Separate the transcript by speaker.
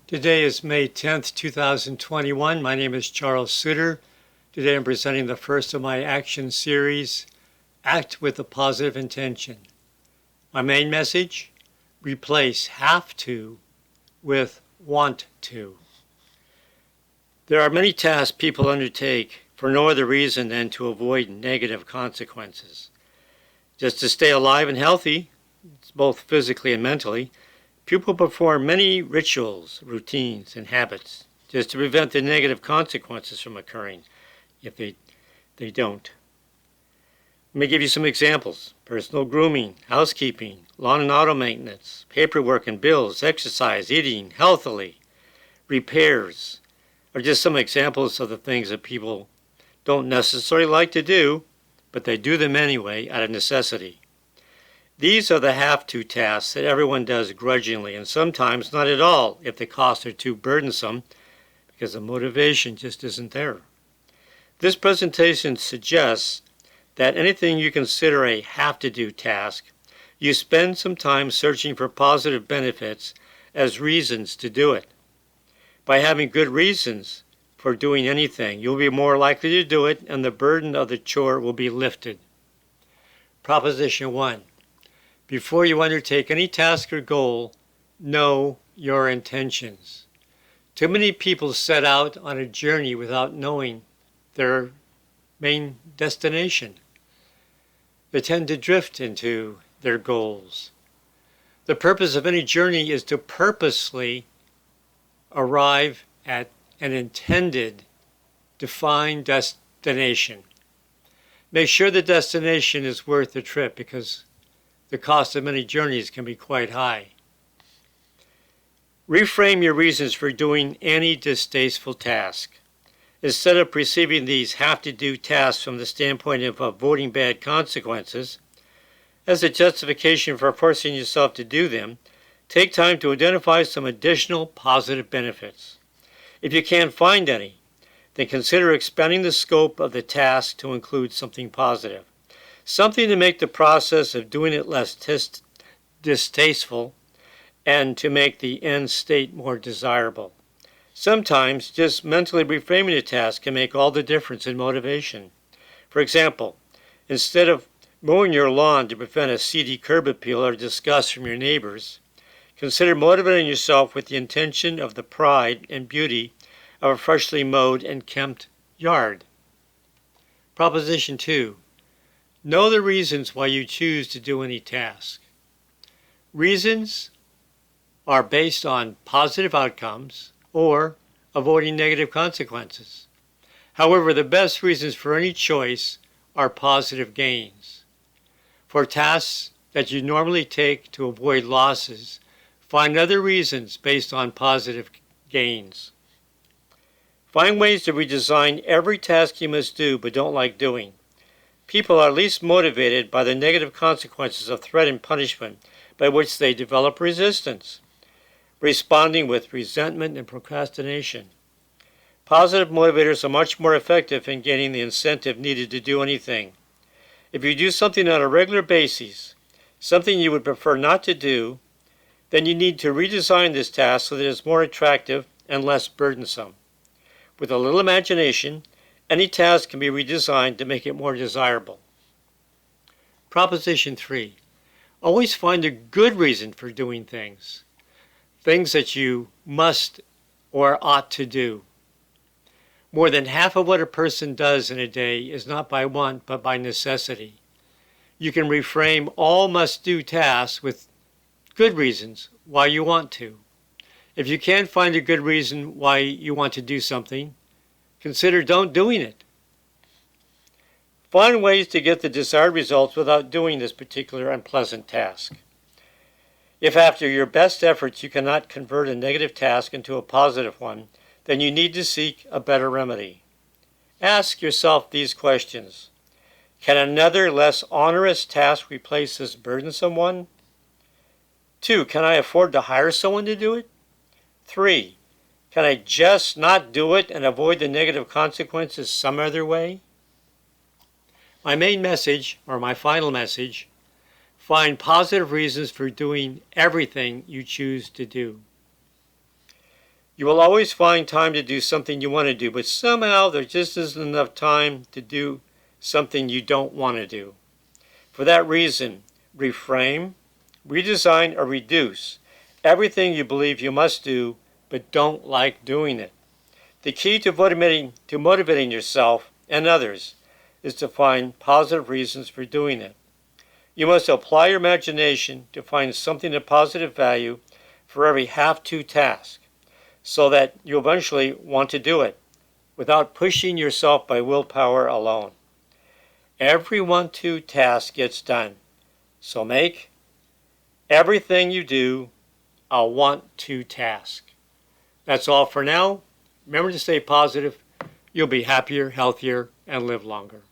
Speaker 1: Today is May 10th, 2021. My name is Charles Suter. Today I'm presenting the first of my action series, Act with a Positive Intention. My main message, replace have to with want to. There are many tasks people undertake for no other reason than to avoid negative consequences. Just to stay alive and healthy, both physically and mentally, people perform many rituals, routines, and habits just to prevent the negative consequences from occurring if they don't. Let me give you some examples. Personal grooming, housekeeping, lawn and auto maintenance, paperwork and bills, exercise, eating healthily, repairs are just some examples of the things that people don't necessarily like to do, but they do them anyway out of necessity. These are the have-to tasks that everyone does grudgingly, and sometimes not at all if the costs are too burdensome because the motivation just isn't there. This presentation suggests that anything you consider a have-to-do task, you spend some time searching for positive benefits as reasons to do it. By having good reasons for doing anything, you'll be more likely to do it and the burden of the chore will be lifted. Proposition 1. Before you undertake any task or goal, know your intentions. Too many people set out on a journey without knowing their main destination. They tend to drift into their goals. The purpose of any journey is to purposely arrive at an intended, defined destination. Make sure the destination is worth the trip because the cost of many journeys can be quite high. Reframe your reasons for doing any distasteful task. Instead of perceiving these have-to-do tasks from the standpoint of avoiding bad consequences, as a justification for forcing yourself to do them, take time to identify some additional positive benefits. If you can't find any, then consider expanding the scope of the task to include something positive. Something to make the process of doing it less distasteful and to make the end state more desirable. Sometimes just mentally reframing a task can make all the difference in motivation. For example, instead of mowing your lawn to prevent a seedy curb appeal or disgust from your neighbors, consider motivating yourself with the intention of the pride and beauty of a freshly mowed and kempt yard. Proposition 2. Know the reasons why you choose to do any task. Reasons are based on positive outcomes or avoiding negative consequences. However, the best reasons for any choice are positive gains. For tasks that you normally take to avoid losses, find other reasons based on positive gains. Find ways to redesign every task you must do but don't like doing. People are least motivated by the negative consequences of threat and punishment by which they develop resistance, responding with resentment and procrastination. Positive motivators are much more effective in gaining the incentive needed to do anything. If you do something on a regular basis, something you would prefer not to do, then you need to redesign this task so that it is more attractive and less burdensome. With a little imagination, any task can be redesigned to make it more desirable. Proposition 3. Always find a good reason for doing things. Things that you must or ought to do. More than half of what a person does in a day is not by want but by necessity. You can reframe all must-do tasks with good reasons why you want to. If you can't find a good reason why you want to do something, consider don't doing it. Find ways to get the desired results without doing this particular unpleasant task. If after your best efforts you cannot convert a negative task into a positive one, then you need to seek a better remedy. Ask yourself these questions. Can another less onerous task replace this burdensome one? 2. Can I afford to hire someone to do it? 3. Can I just not do it and avoid the negative consequences some other way? My main message, or my final message, find positive reasons for doing everything you choose to do. You will always find time to do something you want to do, but somehow there just isn't enough time to do something you don't want to do. For that reason, reframe, redesign, or reduce everything you believe you must do but don't like doing it. The key to motivating yourself and others is to find positive reasons for doing it. You must apply your imagination to find something of positive value for every have-to task so that you eventually want to do it without pushing yourself by willpower alone. Every want-to task gets done, so make everything you do a want-to task. That's all for now. Remember to stay positive. You'll be happier, healthier, and live longer.